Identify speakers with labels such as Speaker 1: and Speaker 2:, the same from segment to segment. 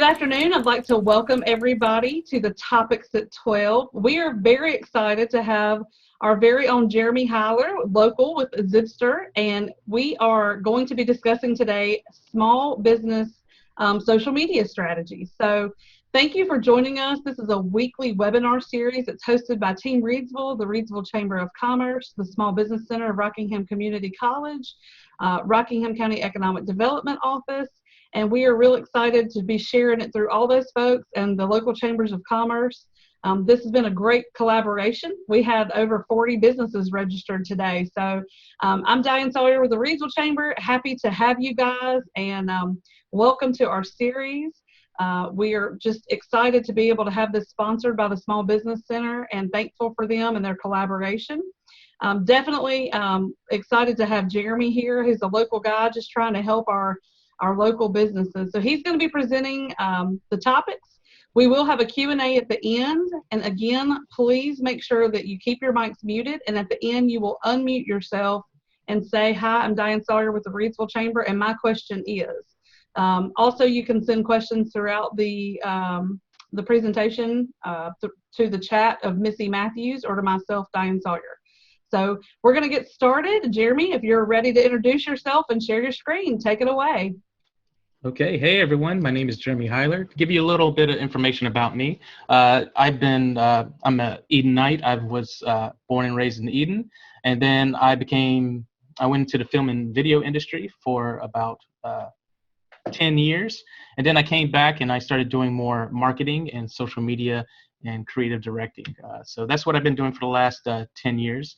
Speaker 1: Good afternoon. I'd like to welcome everybody to the Topics at 12. We are very excited to have our very own Jeremy Hyler, local with Zipster, and we are going to be discussing today small business social media strategies. So thank you for joining us. This is a weekly webinar series. It's hosted by Team Reidsville, the Reidsville Chamber of Commerce, the Small Business Center of Rockingham Community College, Rockingham County Economic Development Office, and we are real excited to be sharing it through all those folks and the local chambers of commerce. This has been a great collaboration. We had over 40 businesses registered today. So I'm Diane Sawyer with the Reidsville Chamber. Happy to have you guys, and welcome to our series. We are just excited to be able to have this sponsored by the Small Business Center and thankful for them and their collaboration. Definitely excited to have Jeremy here, who's a local guy just trying to help our local businesses. So he's going to be presenting the topics. We will have a Q&A at the end. And again, please make sure that you keep your mics muted. And at the end, you will unmute yourself and say, "Hi, I'm Diane Sawyer with the Reidsville Chamber, and my question is." Also, you can send questions throughout the presentation to the chat of Missy Matthews or to myself, Diane Sawyer. So we're going to get started. Jeremy, if you're ready to introduce yourself and share your screen, take it away.
Speaker 2: Okay, hey everyone, my name is Jeremy Hyler. To give you a little bit of information about me, I'm a Edenite. I was born and raised in Eden, and then I went into the film and video industry for about 10 years, and then I came back and I started doing more marketing and social media and creative directing. So that's what I've been doing for the last 10 years.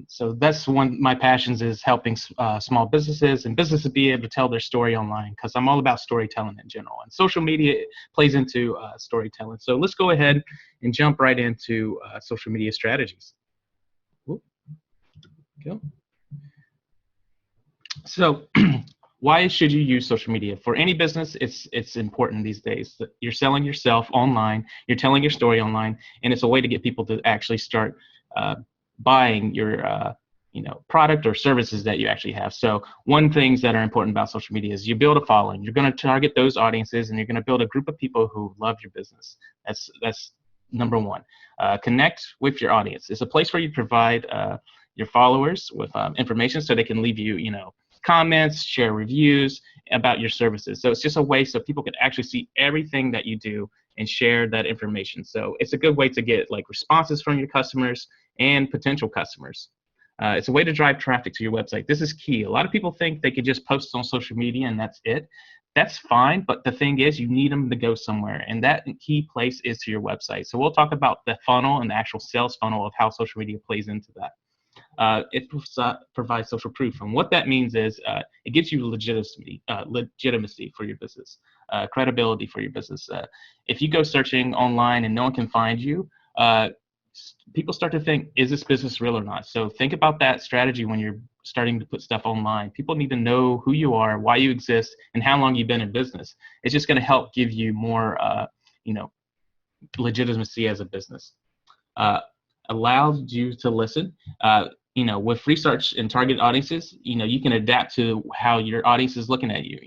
Speaker 2: So that's one of my passions, is helping small businesses and businesses be able to tell their story online, because I'm all about storytelling in general, and social media plays into storytelling. So let's go ahead and jump right into social media strategies. Whoop. Go. So why should you use social media? For any business, it's important these days. That you're selling yourself online, you're telling your story online, and it's a way to get people to actually start buying your product or services that you actually have. So one things that are important about social media is you build a following. You're going to target those audiences, and you're going to build a group of people who love your business. That's number one. Connect with your audience. It's a place where you provide your followers with information so they can leave you, comments, share reviews about your services. So it's just a way so people can actually see everything that you do and share that information. So it's a good way to get responses from your customers and potential customers. It's a way to drive traffic to your website. This is key. A lot of people think they could just post on social media and that's it. That's fine, but the thing is, you need them to go somewhere, and that key place is to your website. So we'll talk about the funnel and the actual sales funnel of how social media plays into that. It provides social proof, and what that means is it gives you legitimacy for your business, credibility for your business. If you go searching online and no one can find you, people start to think, is this business real or not? So think about that strategy when you're starting to put stuff online. People need to know who you are, why you exist, and how long you've been in business. It's just going to help give you more, legitimacy as a business. Allows you to listen. With research and target audiences, you can adapt to how your audience is looking at you.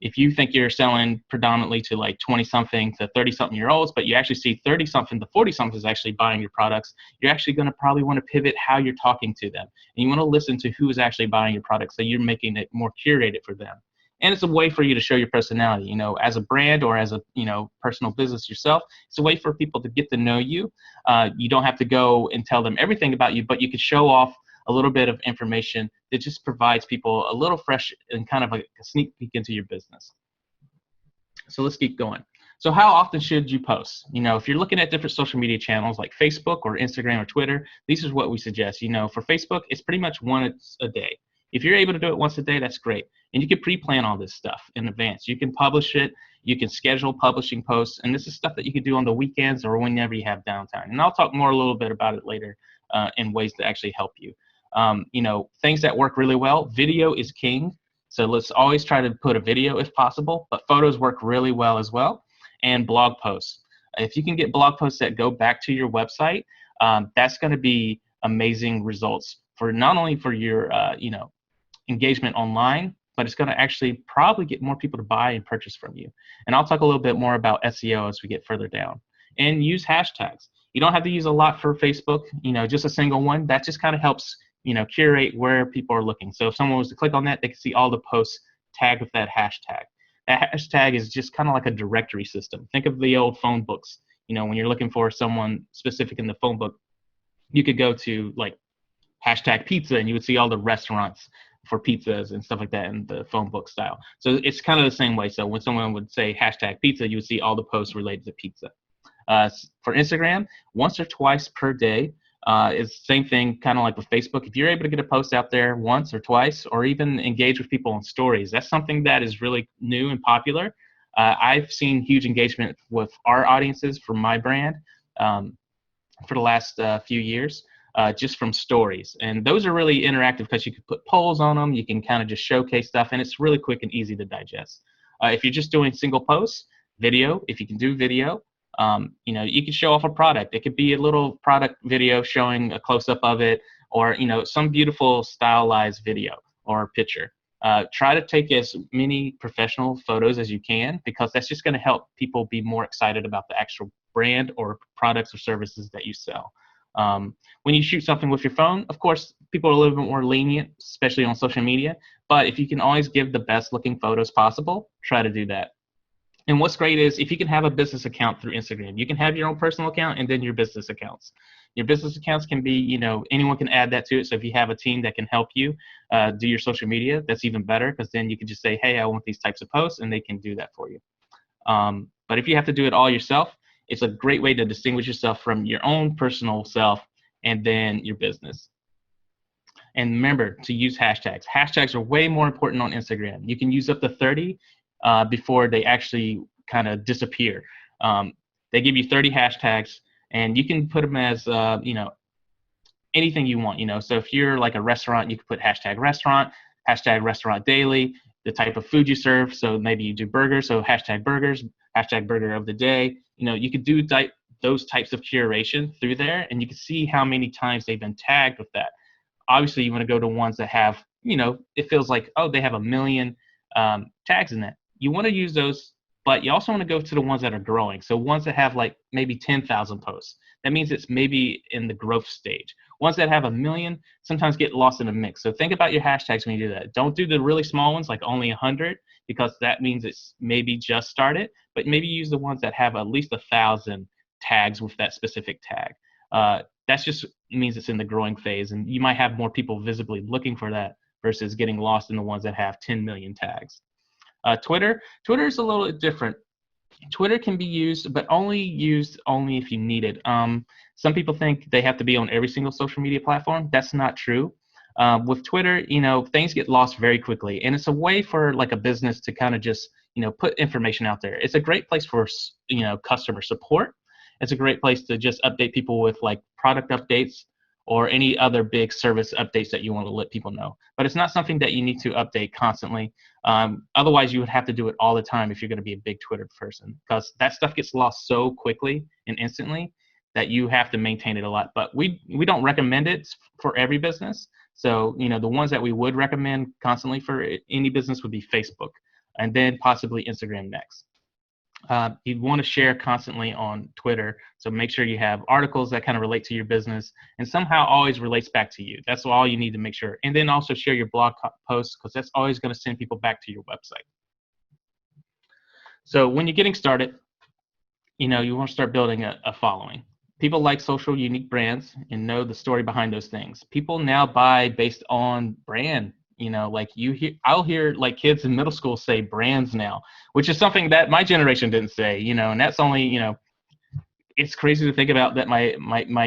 Speaker 2: If you think you're selling predominantly to 20-something to 30-something-year-olds, but you actually see 30-something to 40-somethings actually buying your products, you're actually going to probably want to pivot how you're talking to them. And you want to listen to who is actually buying your products, so you're making it more curated for them. And it's a way for you to show your personality, as a brand or as a, personal business yourself. It's a way for people to get to know you. You don't have to go and tell them everything about you, but you can show off a little bit of information that just provides people a little fresh and kind of like a sneak peek into your business. So let's keep going. So how often should you post? If you're looking at different social media channels like Facebook or Instagram or Twitter, these is what we suggest. For Facebook, it's pretty much once a day. If you're able to do it once a day, that's great. And you can pre-plan all this stuff in advance. You can publish it. You can schedule publishing posts. And this is stuff that you can do on the weekends or whenever you have downtime. And I'll talk more a little bit about it later in ways to actually help you. Things that work really well, video is king. So let's always try to put a video if possible, but photos work really well as well. And blog posts. If you can get blog posts that go back to your website, that's going to be amazing results for not only for your, engagement online, but it's going to actually probably get more people to buy and purchase from you. And I'll talk a little bit more about SEO as we get further down. And use hashtags. You don't have to use a lot for Facebook, just a single one. That just kind of helps, curate where people are looking. So if someone was to click on that, they can see all the posts tagged with that hashtag. That hashtag is just kind of like a directory system. Think of the old phone books. When you're looking for someone specific in the phone book, you could go to like hashtag pizza and you would see all the restaurants for pizzas and stuff like that in the phone book style. So it's kind of the same way. So when someone would say hashtag pizza, you would see all the posts related to pizza. For Instagram, once or twice per day is the same thing, kind of like with Facebook. If you're able to get a post out there once or twice, or even engage with people on stories, that's something that is really new and popular. I've seen huge engagement with our audiences for my brand for the last few years, just from stories. And those are really interactive because you can put polls on them. You can kind of just showcase stuff, and it's really quick and easy to digest. If you're just doing single posts, video, if you can do video, you can show off a product. It could be a little product video showing a close-up of it, or, some beautiful stylized video or picture. Try to take as many professional photos as you can, because that's just going to help people be more excited about the actual brand or products or services that you sell. When you shoot something with your phone, of course, people are a little bit more lenient, especially on social media. But if you can always give the best looking photos possible, try to do that. And what's great is if you can have a business account through Instagram, you can have your own personal account and then your business accounts. Your business accounts can be, anyone can add that to it. So if you have a team that can help you do your social media, that's even better, because then you can just say, hey, I want these types of posts, and they can do that for you. But if you have to do it all yourself, it's a great way to distinguish yourself from your own personal self and then your business. And remember to use hashtags. Hashtags are way more important on Instagram. You can use up to 30 before they actually kind of disappear. They give you 30 hashtags, and you can put them as, anything you want. So if you're like a restaurant, you can put hashtag restaurant daily, the type of food you serve. So maybe you do burgers, so hashtag burgers, hashtag burger of the day. You could do those types of curation through there, and you can see how many times they've been tagged with that. Obviously, you want to go to ones that have, it feels like, oh, they have a million tags in that. You want to use those, but you also want to go to the ones that are growing. So ones that have like maybe 10,000 posts. That means it's maybe in the growth stage. Ones that have a million sometimes get lost in the mix. So think about your hashtags when you do that. Don't do the really small ones, like only 100, because that means it's maybe just started. But maybe use the ones that have at least 1,000 tags with that specific tag. That just means it's in the growing phase, and you might have more people visibly looking for that versus getting lost in the ones that have 10 million tags. Twitter is a little bit different. Twitter can be used, but only if you need it. Some people think they have to be on every single social media platform. That's not true. With Twitter, things get lost very quickly, and it's a way for like a business to kind of just, put information out there. It's a great place for, customer support. It's a great place to just update people with like product updates or any other big service updates that you want to let people know. But it's not something that you need to update constantly. Otherwise, you would have to do it all the time if you're going to be a big Twitter person, because that stuff gets lost so quickly and instantly that you have to maintain it a lot. But we don't recommend it for every business. So, the ones that we would recommend constantly for any business would be Facebook, and then possibly Instagram next. You want to share constantly on Twitter, so make sure you have articles that kind of relate to your business and somehow always relates back to you. That's all you need to make sure. And then also share your blog posts, because that's always going to send people back to your website. So when you're getting started, you want to start building a following. People like social unique brands and know the story behind those things. People now buy based on brand. I'll hear like kids in middle school say brands now, which is something that my generation didn't say, and that's only, it's crazy to think about that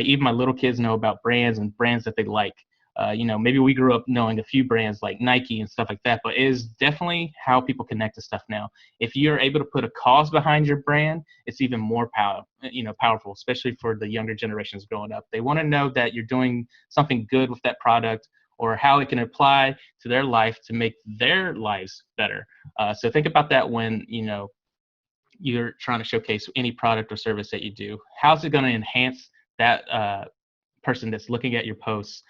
Speaker 2: even my little kids know about brands and brands that they like. Maybe we grew up knowing a few brands like Nike and stuff like that, but it is definitely how people connect to stuff now. If you're able to put a cause behind your brand, it's even more powerful, especially for the younger generations growing up. They want to know that you're doing something good with that product, or how it can apply to their life to make their lives better. So think about that when, you're trying to showcase any product or service that you do. How's it going to enhance that person that's looking at your posts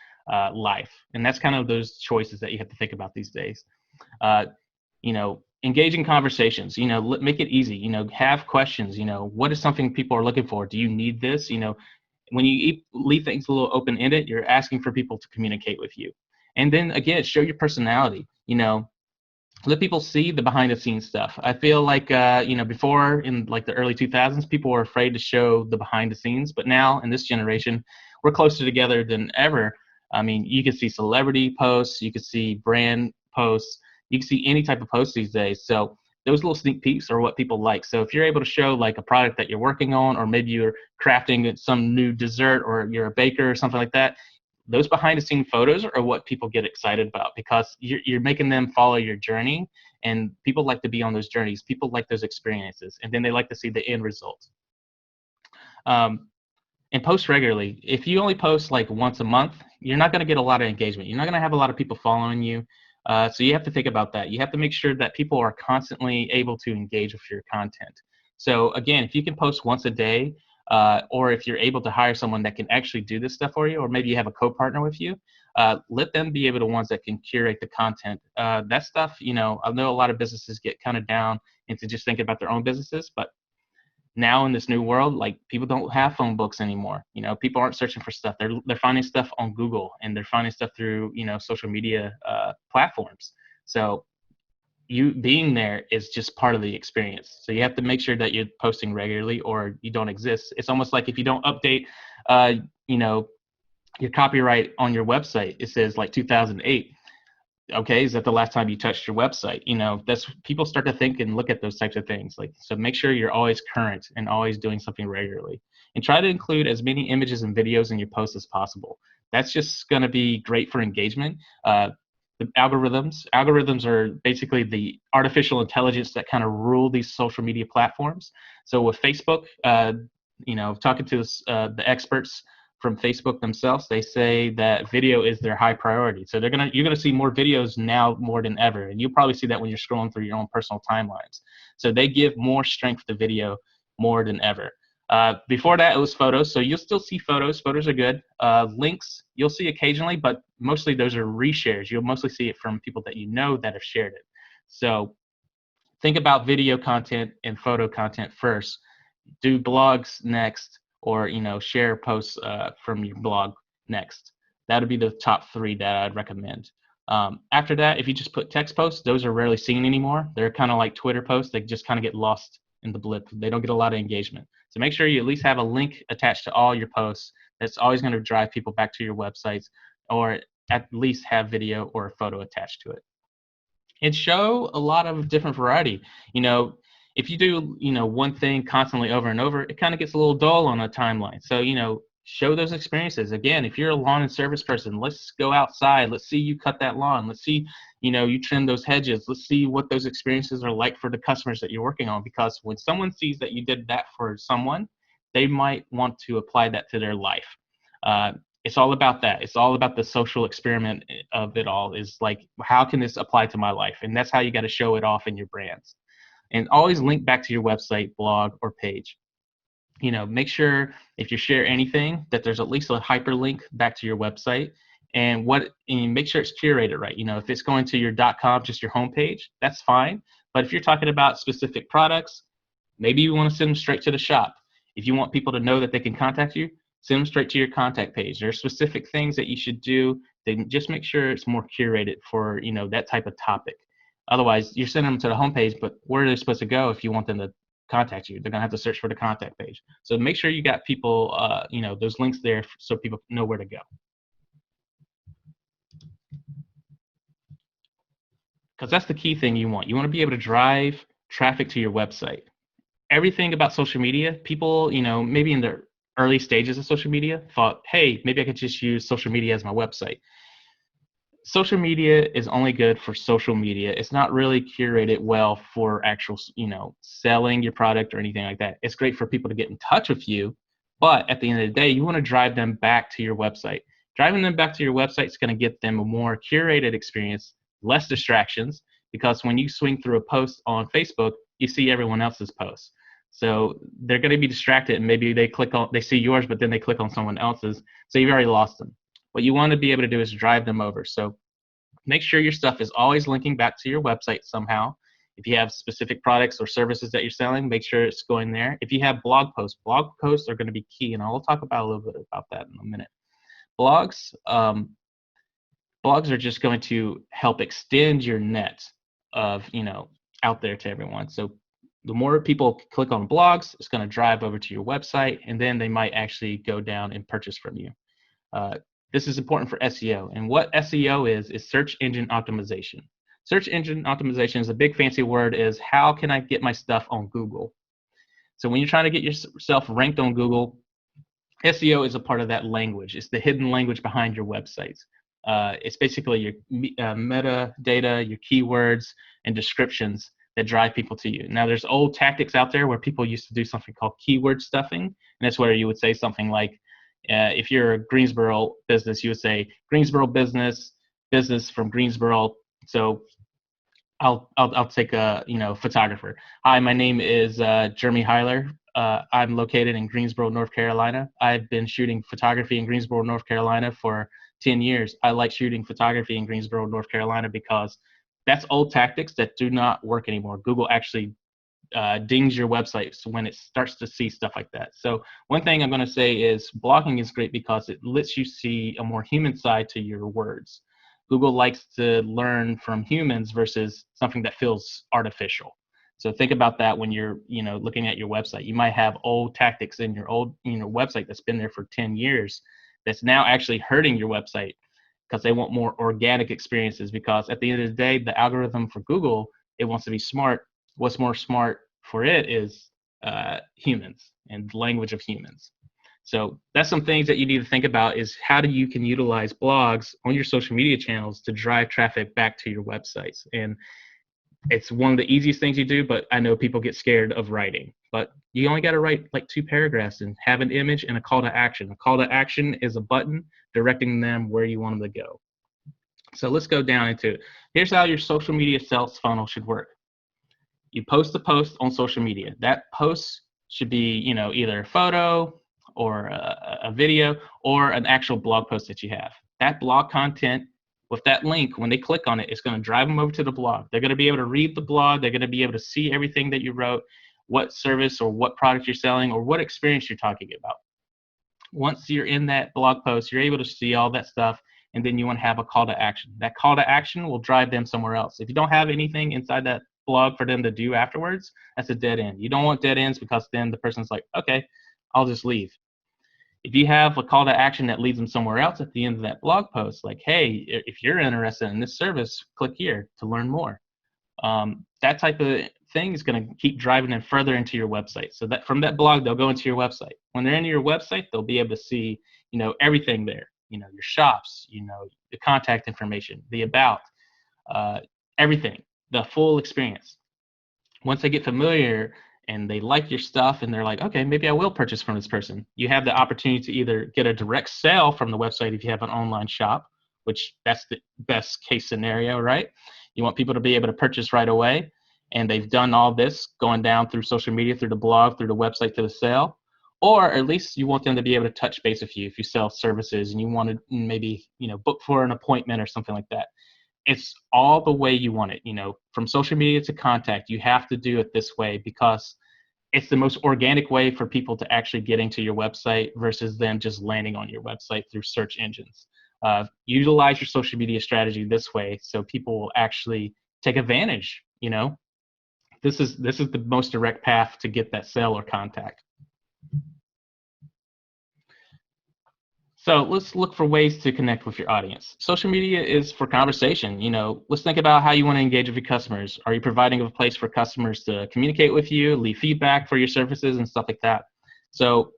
Speaker 2: life? And that's kind of those choices that you have to think about these days. Engaging conversations, make it easy, have questions, what is something people are looking for? Do you need this? When you leave things a little open-ended, you're asking for people to communicate with you. And then again, show your personality, let people see the behind the scenes stuff. I feel like, before in like the early 2000s, people were afraid to show the behind the scenes, but now in this generation, we're closer together than ever. I mean, you can see celebrity posts, you can see brand posts, you can see any type of post these days. So those little sneak peeks are what people like. So if you're able to show like a product that you're working on, or maybe you're crafting some new dessert, or you're a baker or something like that, those behind the scene photos are what people get excited about, because you're making them follow your journey, and people like to be on those journeys. People like those experiences, and then they like to see the end result. And post regularly. If you only post like once a month, you're not going to get a lot of engagement. You're not going to have a lot of people following you. So you have to think about that. You have to make sure that people are constantly able to engage with your content. So again, if you can post once a day, or if you're able to hire someone that can actually do this stuff for you, or maybe you have a co-partner with you, let them be able to ones that can curate the content. That stuff, I know a lot of businesses get kind of down into just thinking about their own businesses, but now in this new world, like, people don't have phone books anymore. People aren't searching for stuff. They're finding stuff on Google, and they're finding stuff through, social media platforms. So you being there is just part of the experience. So you have to make sure that you're posting regularly, or you don't exist. It's almost like if you don't update, your copyright on your website, it says like 2008. Okay, is that the last time you touched your website? That's, people start to think and look at those types of things. Like, so make sure you're always current and always doing something regularly, and try to include as many images and videos in your posts as possible. That's just going to be great for engagement. The algorithms are basically the artificial intelligence that kind of rule these social media platforms. So with Facebook, talking to the experts from Facebook themselves, they say that video is their high priority. So you're gonna see more videos now more than ever, and you'll probably see that when you're scrolling through your own personal timelines. So they give more strength to video more than ever. Before that, it was photos. So you'll still see photos. Photos are good. Links, you'll see occasionally, but mostly those are reshares. You'll mostly see it from people that that have shared it. So think about video content and photo content first. Do blogs next, or share posts from your blog next. That would be the top 3 that I'd recommend. After that, if you just put text posts, those are rarely seen anymore. They're kind of like Twitter posts. They just kind of get lost in the blip. They don't get a lot of engagement. So make sure you at least have a link attached to all your posts. That's always going to drive people back to your websites, or at least have video or a photo attached to it. And show a lot of different variety. If you do, one thing constantly over and over, it kind of gets a little dull on a timeline. So, show those experiences. Again, if you're a lawn and service person, let's go outside. Let's see you cut that lawn. Let's see, you trim those hedges. Let's see what those experiences are like for the customers that you're working on. Because when someone sees that you did that for someone, they might want to apply that to their life. It's all about that. It's all about the social experiment of it all. Is like, how can this apply to my life? And that's how you got to show it off in your brands. And always link back to your website, blog, or page. Make sure if you share anything that there's at least a hyperlink back to your website, and make sure it's curated right. If it's going to your .com, just your homepage, that's fine. But if you're talking about specific products, maybe you want to send them straight to the shop. If you want people to know that they can contact you, send them straight to your contact page. There are specific things that you should do. Then just make sure it's more curated for that type of topic. Otherwise, you're sending them to the homepage, but where are they supposed to go if you want them to contact you? They're going to have to search for the contact page. So make sure you got people, those links there so people know where to go. Because that's the key thing you want. You want to be able to drive traffic to your website. Everything about social media, people, maybe in the early stages of social media thought, hey, maybe I could just use social media as my website. Social media is only good for social media. It's not really curated well for actual, selling your product or anything like that. It's great for people to get in touch with you, but at the end of the day, you want to drive them back to your website. Driving them back to your website is going to get them a more curated experience, less distractions, because when you swing through a post on Facebook, you see everyone else's posts. So they're going to be distracted, and maybe they see yours, but then they click on someone else's. So you've already lost them. What you want to be able to do is drive them over. So Make sure your stuff is always linking back to your website somehow. If you have specific products or services that you're selling, make sure it's going there. If you have blog posts are going to be key, and I'll talk about a little bit about that in a minute. Blogs, blogs are just going to help extend your net of, out there to everyone. So the more people click on blogs, it's going to drive over to your website, and then they might actually go down and purchase from you. This is important for SEO. And what SEO is search engine optimization. Search engine optimization is a big fancy word, is how can I get my stuff on Google? So when you're trying to get yourself ranked on Google, SEO is a part of that language. It's the hidden language behind your websites. It's basically your metadata, your keywords, and descriptions that drive people to you. Now, there's old tactics out there where people used to do something called keyword stuffing, and that's where you would say something like, if you're a Greensboro business, you would say Greensboro business from Greensboro. So I'll take a photographer. Hi, my name is Jeremy Hyler. I'm located in Greensboro, North Carolina. I've been shooting photography in Greensboro, North Carolina for 10 years. I like shooting photography in Greensboro, North Carolina because that's old tactics that do not work anymore. Google actually dings your website when it starts to see stuff like that. So one thing I'm going to say is blogging is great because it lets you see a more human side to your words. Google likes to learn from humans versus something that feels artificial. So think about that when you're, looking at your website. You might have old tactics in your old, website that's been there for 10 years that's now actually hurting your website because they want more organic experiences, because at the end of the day, the algorithm for Google, it wants to be smart. What's more smart for it is humans and the language of humans. So that's some things that you need to think about, is how you can utilize blogs on your social media channels to drive traffic back to your websites. And it's one of the easiest things you do, but I know people get scared of writing. But you only got to write like 2 paragraphs and have an image and a call to action. A call to action is a button directing them where you want them to go. So let's go down into it. Here's how your social media sales funnel should work. You post a post on social media. That post should be, either a photo or a video or an actual blog post that you have. That blog content with that link, when they click on it, it's going to drive them over to the blog. They're going to be able to read the blog. They're going to be able to see everything that you wrote, what service or what product you're selling or what experience you're talking about. Once you're in that blog post, you're able to see all that stuff, and then you want to have a call to action. That call to action will drive them somewhere else. If you don't have anything inside that blog for them to do afterwards, that's a dead end. You don't want dead ends, because then the person's like, okay, I'll just leave. If you have a call to action that leads them somewhere else at the end of that blog post, like, hey, if you're interested in this service, click here to learn more. That type of thing is going to keep driving them further into your website. So that from that blog, they'll go into your website. When they're into your website, they'll be able to see, everything there. Your shops, the contact information, the about, everything, the full experience. Once they get familiar and they like your stuff and they're like, okay, maybe I will purchase from this person, you have the opportunity to either get a direct sale from the website if you have an online shop, which that's the best case scenario, right? You want people to be able to purchase right away, and they've done all this going down through social media, through the blog, through the website, to the sale. Or at least you want them to be able to touch base with you if you sell services and you want to maybe, book for an appointment or something like that. It's all the way you want it, from social media to contact. You have to do it this way because it's the most organic way for people to actually get into your website versus them just landing on your website through search engines. Utilize your social media strategy this way so people will actually take advantage. This is the most direct path to get that sale or contact. So let's look for ways to connect with your audience. Social media is for conversation. Let's think about how you want to engage with your customers. Are you providing a place for customers to communicate with you, leave feedback for your services and stuff like that? So,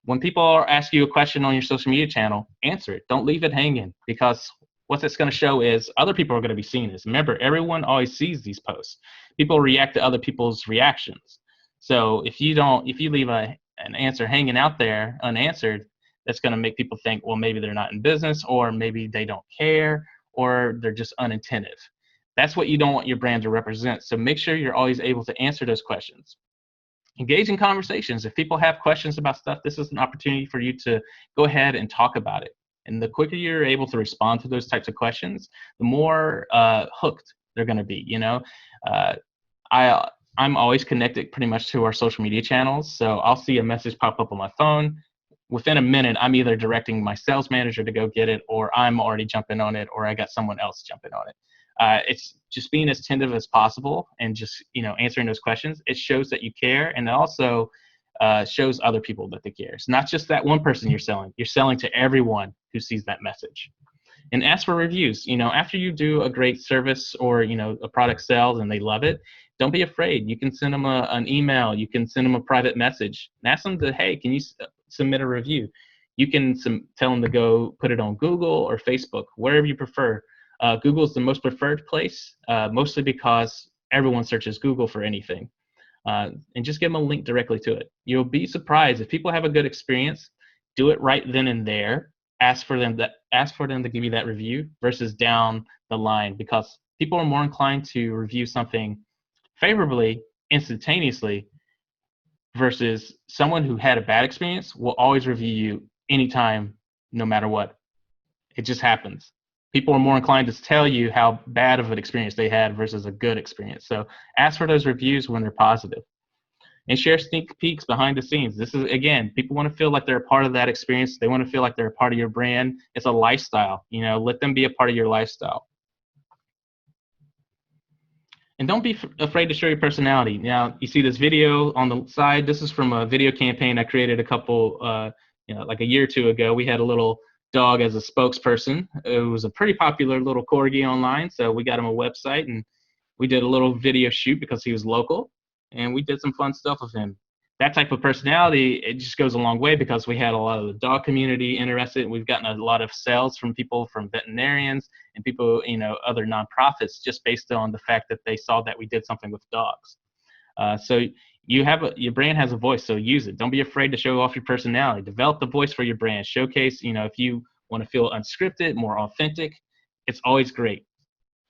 Speaker 2: when people ask you a question on your social media channel, answer it. Don't leave it hanging, because what it's going to show is other people are going to be seeing this. Remember, everyone always sees these posts. People react to other people's reactions. So if you leave an answer hanging out there unanswered, that's going to make people think, well, maybe they're not in business, or maybe they don't care, or they're just unattentive. That's what you don't want your brand to represent. So make sure you're always able to answer those questions. Engage in conversations. If people have questions about stuff, this is an opportunity for you to go ahead and talk about it. And the quicker you're able to respond to those types of questions, the more hooked they're going to be. I'm always connected pretty much to our social media channels. So I'll see a message pop up on my phone. Within a minute, I'm either directing my sales manager to go get it, or I'm already jumping on it, or I got someone else jumping on it. It's just being as attentive as possible and just, answering those questions. It shows that you care, and it also shows other people that they care. It's not just that one person you're selling. You're selling to everyone who sees that message. And ask for reviews. After you do a great service or, a product sells and they love it, don't be afraid. You can send them an email. You can send them a private message and ask them to, hey, can you submit a review? You can tell them to go put it on Google or Facebook, wherever you prefer. Google is the most preferred place, mostly because everyone searches Google for anything. And just give them a link directly to it. You'll be surprised if people have a good experience. Do it right then and there. Ask for them to give you that review versus down the line, because people are more inclined to review something favorably instantaneously versus someone who had a bad experience will always review you anytime, no matter what. It just happens. People are more inclined to tell you how bad of an experience they had versus a good experience. So ask for those reviews when they're positive. And share sneak peeks behind the scenes. This is, again, people want to feel like they're a part of that experience. They want to feel like they're a part of your brand. It's a lifestyle. Let them be a part of your lifestyle. And don't be afraid to show your personality. Now, you see this video on the side. This is from a video campaign I created a couple, like a year or two ago. We had a little dog as a spokesperson. It was a pretty popular little corgi online, so we got him a website, and we did a little video shoot because he was local. And we did some fun stuff with him. That type of personality, it just goes a long way, because we had a lot of the dog community interested. We've gotten a lot of sales from people, from veterinarians and people, other nonprofits, just based on the fact that they saw that we did something with dogs. So your brand has a voice, so use it. Don't be afraid to show off your personality. Develop the voice for your brand. Showcase, if you want to feel unscripted, more authentic, it's always great.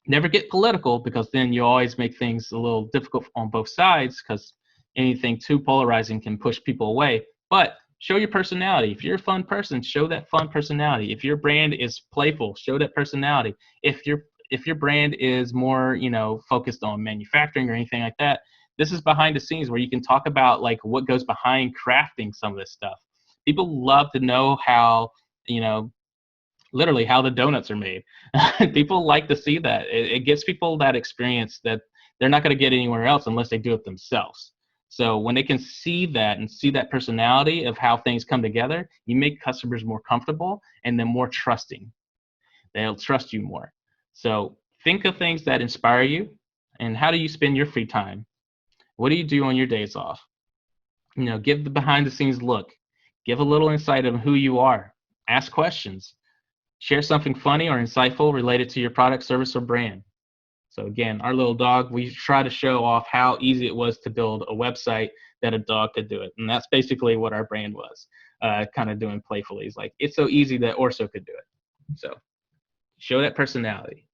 Speaker 2: Never get political, because then you always make things a little difficult on both sides, because anything too polarizing can push people away. But show your personality. If you're a fun person, show that fun personality. If your brand is playful, show that personality. If your brand is more, focused on manufacturing or anything like that, this is behind the scenes where you can talk about like what goes behind crafting some of this stuff. People love to know how, literally how the donuts are made. People like to see that. It gives people that experience that they're not going to get anywhere else unless they do it themselves. So when they can see that and see that personality of how things come together, you make customers more comfortable and then more trusting. They'll trust you more. So think of things that inspire you, and how do you spend your free time? What do you do on your days off? Give the behind the scenes look. Give a little insight of who you are. Ask questions. Share something funny or insightful related to your product, service, or brand. So again, our little dog, we try to show off how easy it was to build a website that a dog could do it. And that's basically what our brand was, kind of doing playfully. It's like, it's so easy that Orso could do it. So show that personality.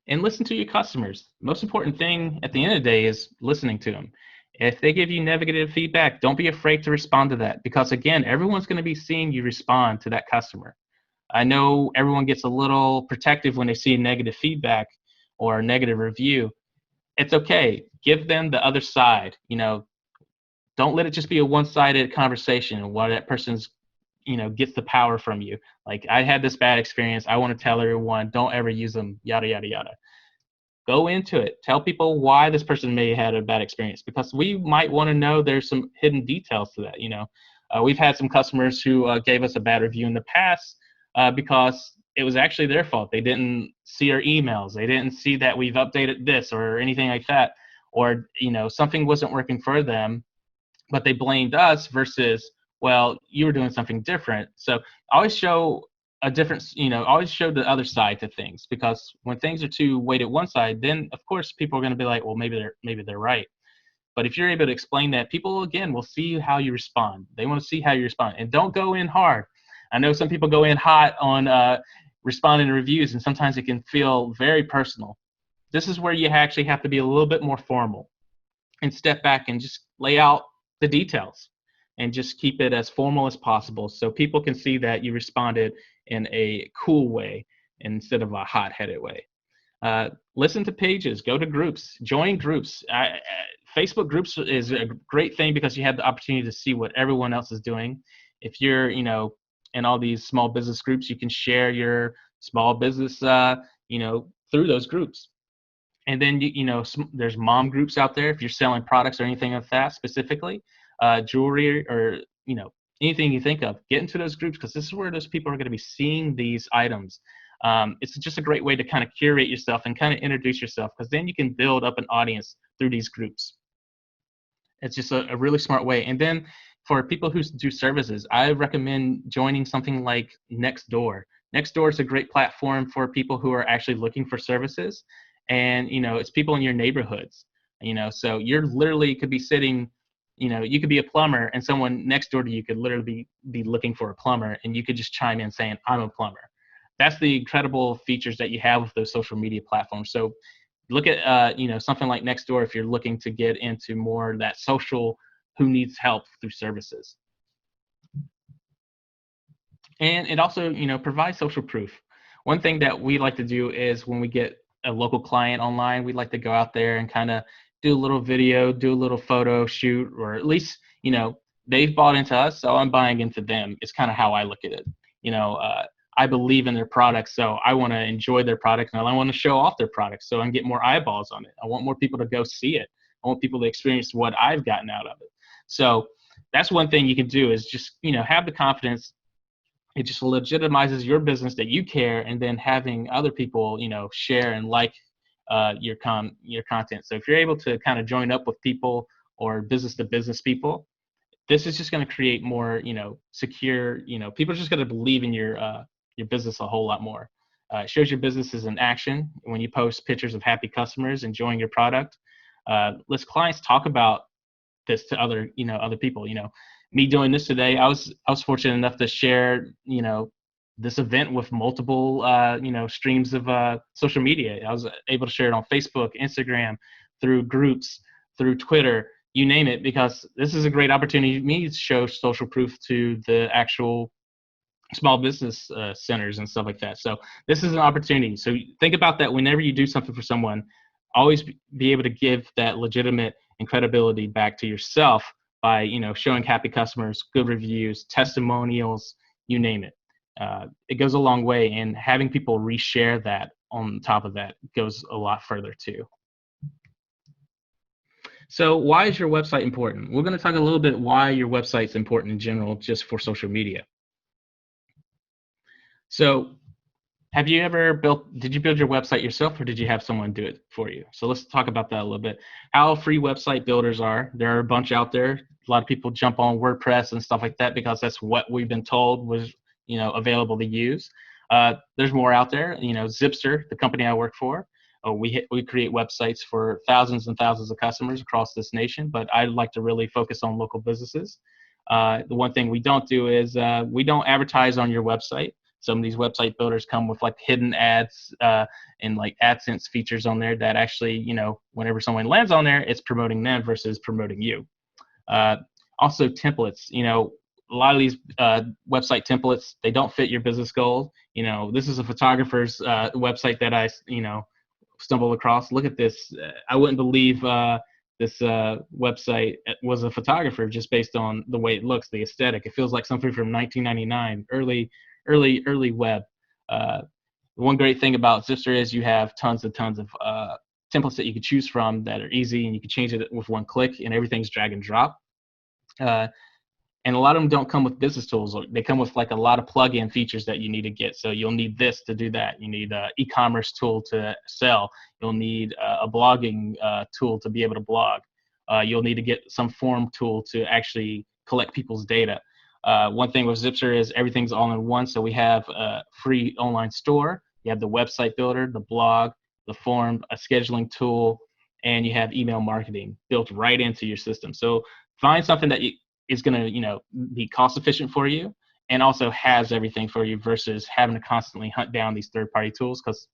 Speaker 2: And listen to your customers. Most important thing at the end of the day is listening to them. If they give you negative feedback, don't be afraid to respond to that, because again, everyone's going to be seeing you respond to that customer. I know everyone gets a little protective when they see negative feedback or a negative review. It's okay. Give them the other side. Don't let it just be a one-sided conversation while that person's, gets the power from you. Like, I had this bad experience. I want to tell everyone, don't ever use them, yada, yada, yada. Go into it. Tell people why this person may have had a bad experience, because we might want to know there's some hidden details to that. We've had some customers who gave us a bad review in the past, because it was actually their fault. They didn't see our emails. They didn't see that we've updated this or anything like that. Or, something wasn't working for them, but they blamed us versus, well, you were doing something different. So always show a difference, always show the other side to things, because when things are too weighted one side, then of course people are going to be like, well, maybe they're right. But if you're able to explain that, people, again, will see how you respond. They want to see how you respond. And don't go in hard. I know some people go in hot on responding to reviews, and sometimes it can feel very personal. This is where you actually have to be a little bit more formal and step back and just lay out the details. and just keep it as formal as possible so people can see that you responded in a cool way instead of a hot-headed way. Listen to pages, go to groups, join groups. Facebook groups is a great thing because you have the opportunity to see what everyone else is doing. If you're, in all these small business groups, you can share your small business, through those groups. And then, there's mom groups out there. If you're selling products or anything like that specifically, jewelry or, anything you think of, get into those groups because this is where those people are going to be seeing these items. It's just a great way to kind of curate yourself and kind of introduce yourself because then you can build up an audience through these groups. It's just a really smart way. And then for people who do services, I recommend joining something like Nextdoor. Nextdoor is a great platform for people who are actually looking for services. And, it's people in your neighborhoods, so you're literally could be sitting, you could be a plumber and someone next door to you could literally be looking for a plumber and you could just chime in saying, I'm a plumber. That's the incredible features that you have with those social media platforms. So look at, something like Nextdoor if you're looking to get into more that social who needs help through services. And it also, provides social proof. One thing that we like to do is when we get a local client online, we like to go out there and kind of do a little video, do a little photo shoot, or at least, they've bought into us, so I'm buying into them. It's kind of how I look at it. I believe in their product, so I want to enjoy their product and I want to show off their product so I can get more eyeballs on it. I want more people to go see it. I want people to experience what I've gotten out of it. So that's one thing you can do is just, have the confidence. It just legitimizes your business that you care, and then having other people, share and like your content. So if you're able to kind of join up with people or business to business people, this is just going to create more, secure. People are just going to believe in your business a whole lot more. It shows your business is in action when you post pictures of happy customers enjoying your product. Let's clients talk about this to other people. Me doing this today, I was fortunate enough to share, this event with multiple, streams of social media. I was able to share it on Facebook, Instagram, through groups, through Twitter, you name it, because this is a great opportunity for me to show social proof to the actual small business centers and stuff like that. So this is an opportunity. So think about that whenever you do something for someone, always be able to give that legitimate and credibility back to yourself by, showing happy customers, good reviews, testimonials, you name it. It goes a long way, and having people reshare that on top of that goes a lot further too. So why is your website important? We're going to talk a little bit why your website's important in general, just for social media. So did you build your website yourself, or did you have someone do it for you? So let's talk about that a little bit. How free website builders are. There are a bunch out there. A lot of people jump on WordPress and stuff like that because that's what we've been told was, available to use. There's more out there. Zipster, the company I work for, we create websites for thousands and thousands of customers across this nation, but I'd like to really focus on local businesses. The one thing we don't do is we don't advertise on your website. Some of these website builders come with like hidden ads and like AdSense features on there that actually, whenever someone lands on there, it's promoting them versus promoting you. Also templates, a lot of these website templates, they don't fit your business goals. This is a photographer's website that I, stumbled across. Look at this. I wouldn't believe this website was a photographer just based on the way it looks, the aesthetic. It feels like something from 1999, early web. One great thing about Zipster is you have tons of templates that you can choose from that are easy, and you can change it with one click, and everything's drag and drop. And a lot of them don't come with business tools. They come with like a lot of plug-in features that you need to get. So you'll need this to do that. You need an e-commerce tool to sell. You'll need a blogging tool to be able to blog. You'll need to get some form tool to actually collect people's data. One thing with Zipster is everything's all in one. So we have a free online store. You have the website builder, the blog, the form, a scheduling tool, and you have email marketing built right into your system. So find something that is going to, be cost efficient for you and also has everything for you versus having to constantly hunt down these third-party tools, because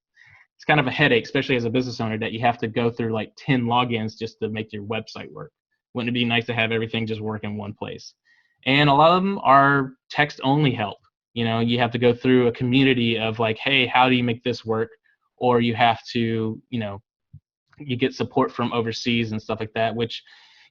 Speaker 2: it's kind of a headache, especially as a business owner, that you have to go through like 10 logins just to make your website work. Wouldn't it be nice to have everything just work in one place? And a lot of them are text only help. You have to go through a community of like, hey, how do you make this work? Or you have to, you get support from overseas and stuff like that, which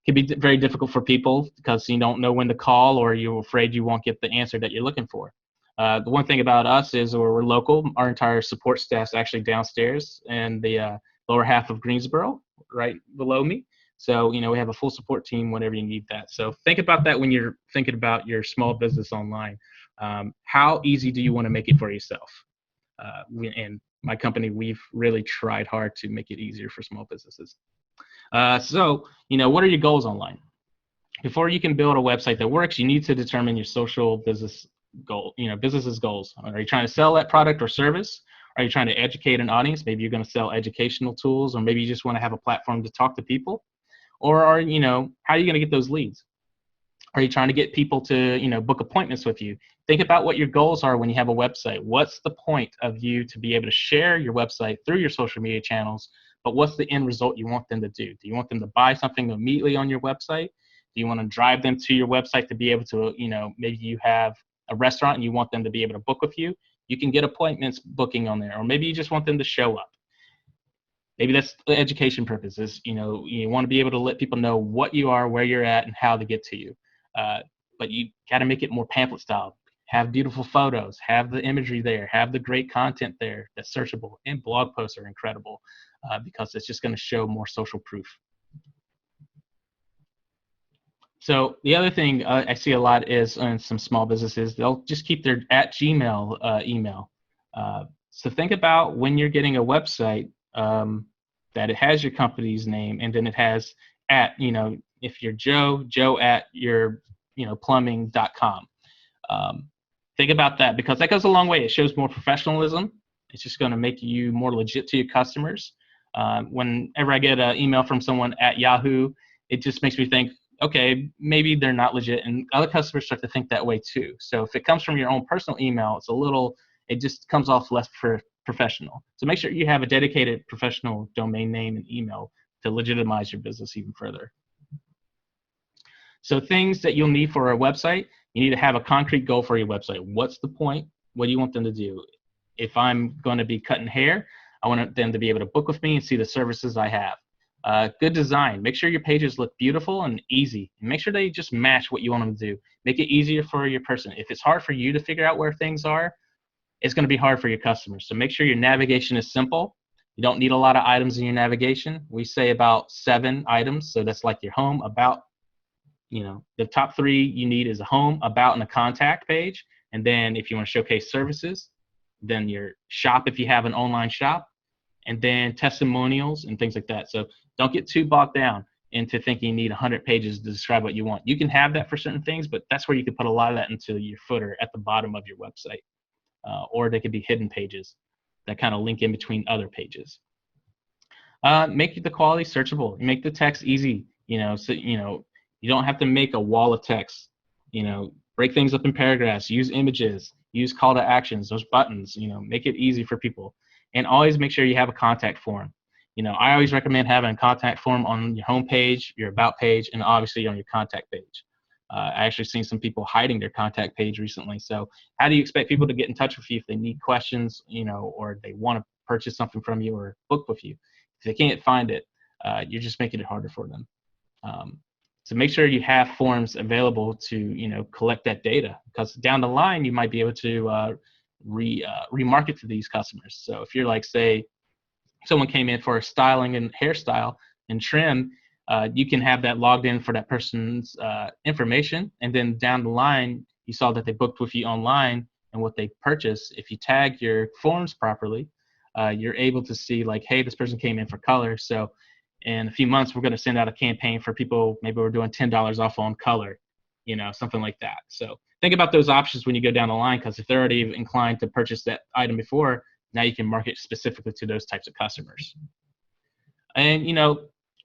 Speaker 2: can be very difficult for people because you don't know when to call, or you're afraid you won't get the answer that you're looking for. The one thing about us is we're local. Our entire support staff's actually downstairs in the lower half of Greensboro, right below me. So, we have a full support team whenever you need that. So think about that when you're thinking about your small business online. How easy do you want to make it for yourself? And my company, we've really tried hard to make it easier for small businesses. So, what are your goals online? Before you can build a website that works, you need to determine your social business goal, business's goals. Are you trying to sell that product or service? Are you trying to educate an audience? Maybe you're going to sell educational tools, or maybe you just want to have a platform to talk to people. Or how are you going to get those leads? Are you trying to get people to, book appointments with you? Think about what your goals are when you have a website. What's the point of you to be able to share your website through your social media channels? But what's the end result you want them to do? Do you want them to buy something immediately on your website? Do you want to drive them to your website to be able to, maybe you have a restaurant and you want them to be able to book with you? You can get appointments booking on there. Or maybe you just want them to show up. Maybe that's the education purposes. You want to be able to let people know what you are, where you're at, and how to get to you. But you got to make it more pamphlet style. Have beautiful photos, have the imagery there, have the great content there that's searchable, and blog posts are incredible because it's just going to show more social proof. So the other thing I see a lot is in some small businesses, they'll just keep their @Gmail email. So think about when you're getting a website that it has your company's name, and then it has if you're Joe at your plumbing.com. Think about that, because that goes a long way. It shows more professionalism. It's just going to make you more legit to your customers. Whenever I get an email from someone at Yahoo, it just makes me think, okay, maybe they're not legit, and other customers start to think that way too. So if it comes from your own personal email, it just comes off less professional. So make sure you have a dedicated professional domain name and email to legitimize your business even further. So things that you'll need for a website: you need to have a concrete goal for your website. What's the point? What do you want them to do? If I'm going to be cutting hair, I want them to be able to book with me and see the services I have. Good design. Make sure your pages look beautiful and easy. And make sure they just match what you want them to do. Make it easier for your person. If it's hard for you to figure out where things are, it's going to be hard for your customers. So make sure your navigation is simple. You don't need a lot of items in your navigation. We say about 7 items. So that's like your home, about. The top 3 you need is a home, about, and a contact page. And then if you want to showcase services, then your shop if you have an online shop, and then testimonials and things like that. So don't get too bogged down into thinking you need 100 pages to describe what you want. You can have that for certain things, but that's where you can put a lot of that into your footer at the bottom of your website. Or they could be hidden pages that kind of link in between other pages. Make the quality searchable. Make the text easy, so you don't have to make a wall of text. Break things up in paragraphs, use images, use call to actions, those buttons, make it easy for people. And always make sure you have a contact form. I always recommend having a contact form on your home page, your about page, and obviously on your contact page. I actually seen some people hiding their contact page recently. So how do you expect people to get in touch with you if they need questions, or they want to purchase something from you or book with you? If they can't find it, you're just making it harder for them. So make sure you have forms available to, collect that data, because down the line, you might be able to remarket to these customers. So if you're like, say, someone came in for a styling and hairstyle and trim, you can have that logged in for that person's information. And then down the line, you saw that they booked with you online and what they purchased. If you tag your forms properly, you're able to see like, hey, this person came in for color. So in a few months, we're going to send out a campaign for people. Maybe we're doing $10 off on color, something like that. So think about those options when you go down the line, because if they're already inclined to purchase that item before, now you can market specifically to those types of customers. And,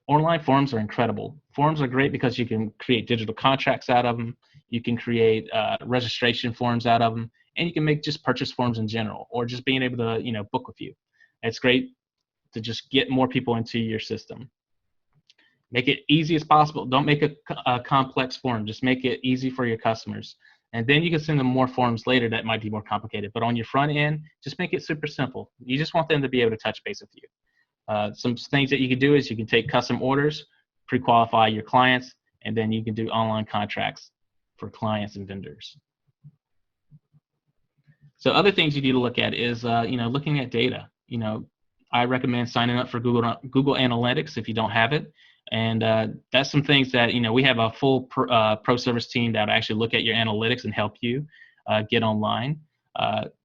Speaker 2: online forms are incredible. Forms are great because you can create digital contracts out of them. You can create registration forms out of them, and you can make just purchase forms in general, or just being able to, book with you. It's great to just get more people into your system. Make it easy as possible. Don't make a complex form. Just make it easy for your customers. And then you can send them more forms later that might be more complicated. But on your front end, just make it super simple. You just want them to be able to touch base with you. Some things that you can do is you can take custom orders, pre-qualify your clients, and then you can do online contracts for clients and vendors. So other things you need to look at is, looking at data. I recommend signing up for Google Analytics if you don't have it. And that's some things that, we have a full pro service team that actually look at your analytics and help you get online.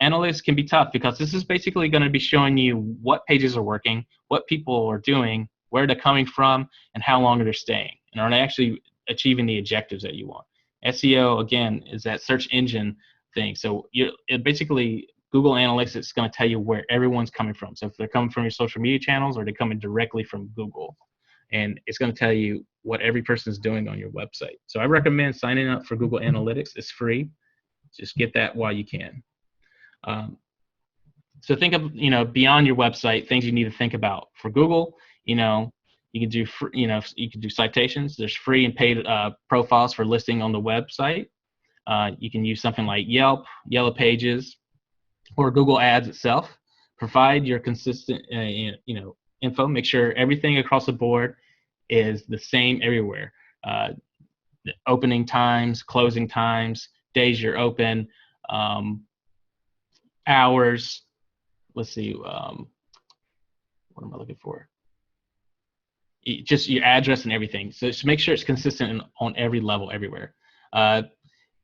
Speaker 2: Analytics can be tough because this is basically going to be showing you what pages are working, what people are doing, where they're coming from, and how long they're staying, and are they actually achieving the objectives that you want. SEO, again, is that search engine thing. So basically, Google Analytics is going to tell you where everyone's coming from. So if they're coming from your social media channels or they're coming directly from Google, and it's going to tell you what every person is doing on your website. So I recommend signing up for Google Analytics. It's free. Just get that while you can. So think of, beyond your website, things you need to think about. For Google, you can do, you can do citations. There's free and paid profiles for listing on the website. You can use something like Yelp, Yellow Pages, or Google Ads itself. Provide your consistent, info. Make sure everything across the board is the same everywhere. The opening times, closing times, days you're open, hours. Let's see. What am I looking for? Just your address and everything. So just make sure it's consistent on every level everywhere.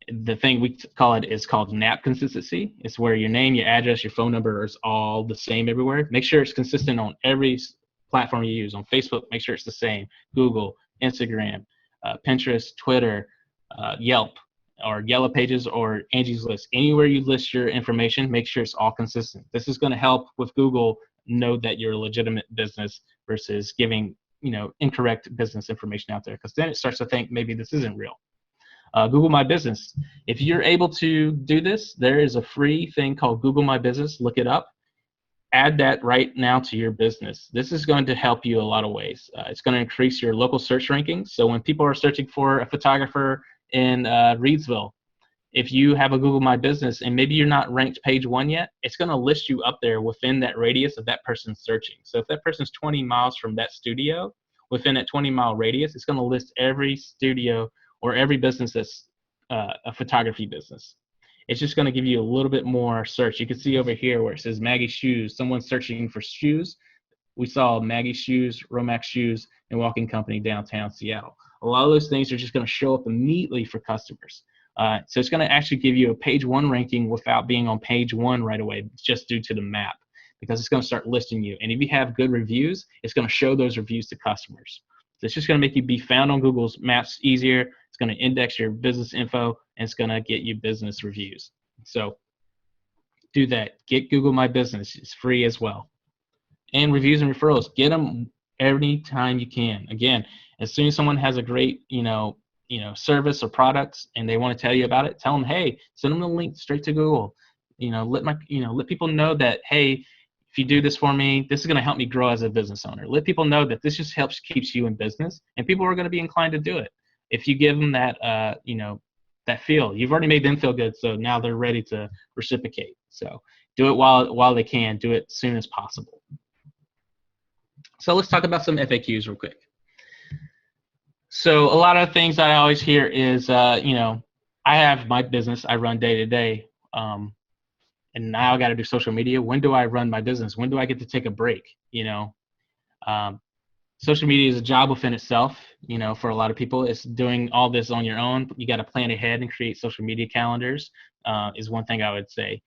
Speaker 2: The thing we call it is called NAP consistency. It's where your name, your address, your phone number is all the same everywhere. Make sure it's consistent on every platform you use. On Facebook, make sure it's the same. Google, Instagram, Pinterest, Twitter, Yelp, or Yellow Pages, or Angie's List. Anywhere you list your information, make sure it's all consistent. This is going to help with Google know that you're a legitimate business versus giving incorrect business information out there, because then it starts to think maybe this isn't real. Google My Business. If you're able to do this, there is a free thing called Google My Business. Look it up. Add that right now to your business. This is going to help you a lot of ways. It's going to increase your local search rankings. So when people are searching for a photographer in Reidsville, if you have a Google My Business and maybe you're not ranked page 1 yet, it's going to list you up there within that radius of that person searching. So if that person's 20 miles from that studio, within that 20-mile radius, it's going to list every studio or every business that's a photography business. It's just going to give you a little bit more search. You can see over here where it says Maggie Shoes. Someone's searching for shoes. We saw Maggie Shoes, Romax Shoes, and Walking Company downtown Seattle. A lot of those things are just going to show up immediately for customers. So it's going to actually give you a page 1 ranking without being on page 1 right away, just due to the map, because it's going to start listing you. And if you have good reviews, it's going to show those reviews to customers. So it's just going to make you be found on Google's Maps easier. It's going to index your business info, and it's going to get you business reviews. So do that. Get Google My Business. It's free as well. And reviews and referrals. Get them every time you can. Again, as soon as someone has a great, service or products and they want to tell you about it, tell them, hey, send them the link straight to Google. Let people know that, hey, if you do this for me, this is going to help me grow as a business owner. Let people know that this just keeps you in business, and people are going to be inclined to do it. If you give them that, that feel, you've already made them feel good, so now they're ready to reciprocate. So do it while they can. Do it as soon as possible. So let's talk about some FAQs real quick. So a lot of things that I always hear is, I have my business I run day to day. And now I got to do social media. When do I run my business? When do I get to take a break? Social media is a job within itself. For a lot of people, it's doing all this on your own. You got to plan ahead and create social media calendars. Is one thing I would say.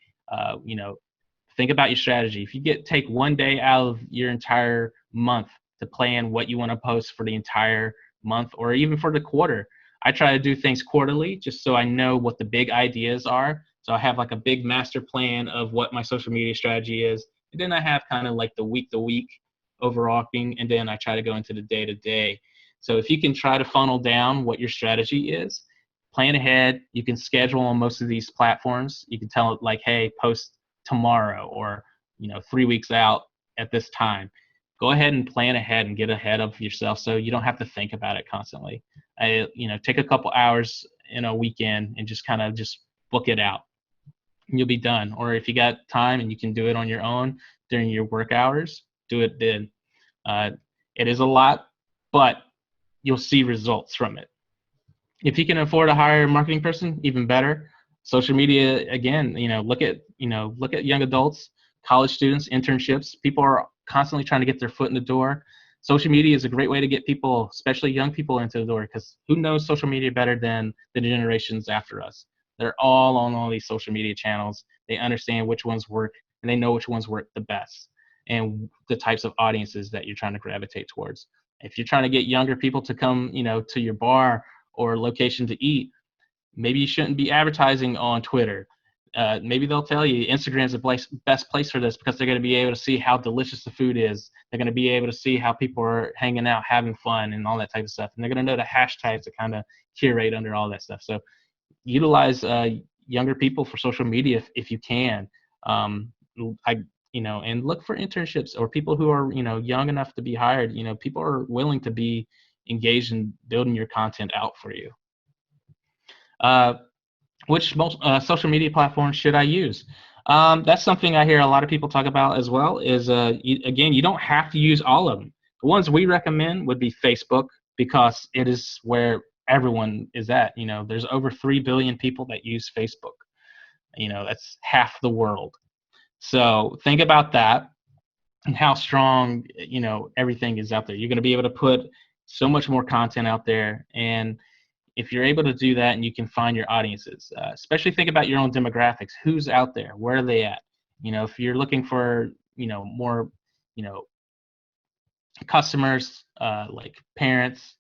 Speaker 2: Think about your strategy. If you take 1 day out of your entire month to plan what you want to post for the entire month, or even for the quarter. I try to do things quarterly just so I know what the big ideas are. So I have like a big master plan of what my social media strategy is. And then I have kind of like the week overarching, and then I try to go into the day-to-day. So if you can try to funnel down what your strategy is, plan ahead. You can schedule on most of these platforms. You can tell it like, hey, post tomorrow, or 3 weeks out at this time. go ahead and plan ahead and get ahead of yourself so you don't have to think about it constantly. Take a couple hours in a weekend and just kind of just book it out. And you'll be done. Or if you got time and you can do it on your own during your work hours, do it then. It is a lot, but you'll see results from it. If you can afford to hire a marketing person, even better. Social media, again, look at young adults, college students, internships. People are constantly trying to get their foot in the door. Social media is a great way to get people, especially young people, into the door, because who knows social media better than the generations after us? They're all on all these social media channels. They understand which ones work, and they know which ones work the best, and the types of audiences that you're trying to gravitate towards. If you're trying to get younger people to come, to your bar or location to eat, maybe you shouldn't be advertising on Twitter. Maybe they'll tell you Instagram's the best place for this, because they're going to be able to see how delicious the food is. They're going to be able to see how people are hanging out, having fun, and all that type of stuff. And they're going to know the hashtags to kind of curate under all that stuff. So utilize younger people for social media if you can. And look for internships or people who are, young enough to be hired. People are willing to be engaged in building your content out for you. Which social media platforms should I use? That's something I hear a lot of people talk about as well. Is you don't have to use all of them. The ones we recommend would be Facebook, because it is where everyone is at. There's over 3 billion people that use Facebook. That's half the world. So think about that and how strong, everything is out there. You're going to be able to put so much more content out there. And if you're able to do that and you can find your audiences, especially think about your own demographics, who's out there, where are they at? If you're looking for, more, customers, like parents,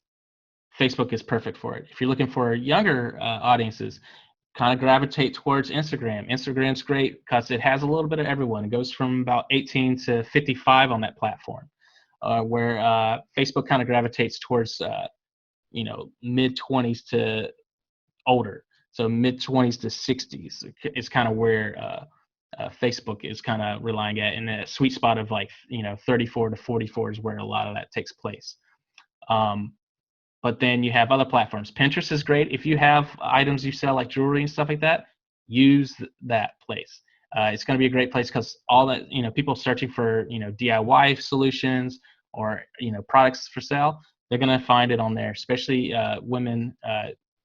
Speaker 2: Facebook is perfect for it. If you're looking for younger audiences, kind of gravitate towards Instagram. Instagram's great because it has a little bit of everyone. It goes from about 18 to 55 on that platform, where Facebook kind of gravitates towards mid-20s to older. So mid-20s to 60s is kind of where Facebook is kind of relying at, and a sweet spot of 34 to 44 is where a lot of that takes place. But then you have other platforms. Pinterest is great. If you have items you sell like jewelry and stuff like that, use that place. It's going to be a great place because all that, people searching for, DIY solutions or, products for sale, they're going to find it on there, especially women.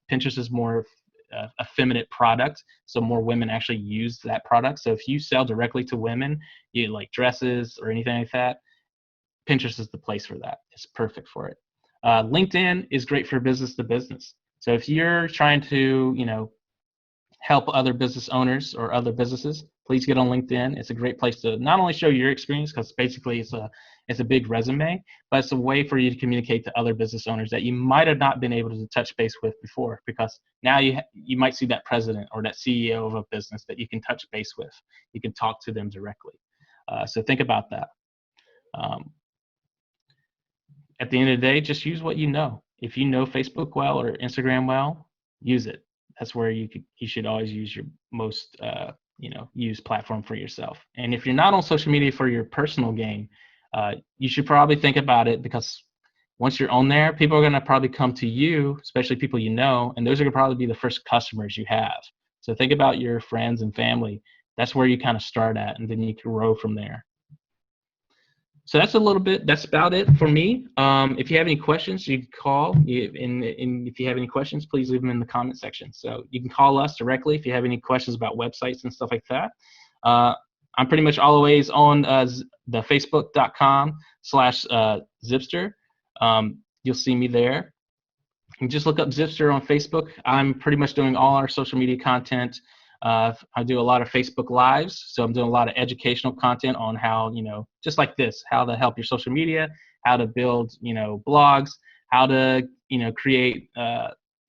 Speaker 2: Pinterest is more effeminate product, so more women actually use that product. So if you sell directly to women, you like dresses or anything like that, Pinterest is the place for that. It's perfect for it. LinkedIn is great for business to business. So if you're trying to, help other business owners or other businesses, please get on LinkedIn. It's a great place to not only show your experience, because basically it's a big resume, but it's a way for you to communicate to other business owners that you might have not been able to touch base with before, because now you might see that president or that CEO of a business that you can touch base with. You can talk to them directly. So think about that. At the end of the day, just use what you know. If you know Facebook well or Instagram well, use it. That's where you should always use your most used platform for yourself. And if you're not on social media for your personal gain, you should probably think about it, because once you're on there, people are going to probably come to you, especially people you know, and those are going to probably be the first customers you have. So think about your friends and family. That's where you kind of start at, and then you can grow from there. So that's about it for me. If you have any questions, you can call. And if you have any questions, please leave them in the comment section. So you can call us directly if you have any questions about websites and stuff like that. I'm pretty much always on the facebook.com/Zipster. You'll see me there. You can just look up Zipster on Facebook. I'm pretty much doing all our social media content. I do a lot of Facebook Lives, so I'm doing a lot of educational content on how, just like this, how to help your social media, how to build, blogs, how to, create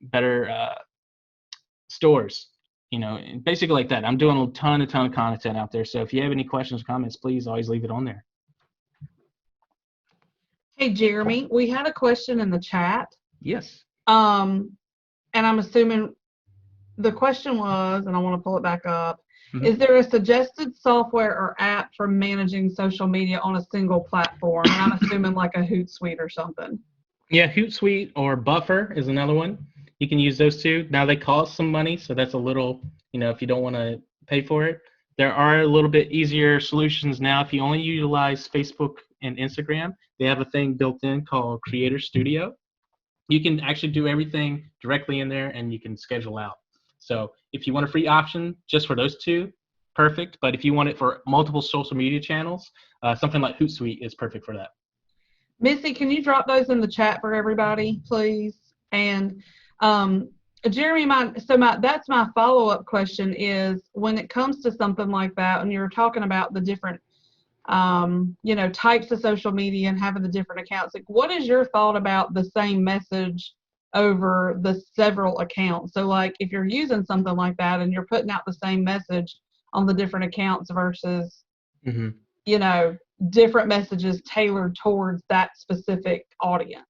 Speaker 2: better stores, basically like that. I'm doing a ton of content out there. So if you have any questions or comments, please always leave it on there.
Speaker 1: Hey, Jeremy, we had a question in the chat.
Speaker 2: Yes.
Speaker 1: And I'm assuming the question was, and I want to pull it back up,
Speaker 2: Mhm.
Speaker 1: Is there a suggested software or app for managing social media on a single platform? And I'm assuming like a Hootsuite or something.
Speaker 2: Yeah, Hootsuite or Buffer is another one. You can use those two. Now they cost some money, so that's a little, if you don't want to pay for it. There are a little bit easier solutions now. If you only utilize Facebook and Instagram, they have a thing built in called Creator Studio. You can actually do everything directly in there, and you can schedule out. So if you want a free option just for those two, perfect. But if you want it for multiple social media channels, something like Hootsuite is perfect for that.
Speaker 1: Missy, can you drop those in the chat for everybody, please? And Jeremy, that's my follow-up question is when it comes to something like that, and you're talking about the different types of social media and having the different accounts, like what is your thought about the same message over the several accounts? So like if you're using something like that and you're putting out the same message on the different accounts versus different messages tailored towards that specific audience.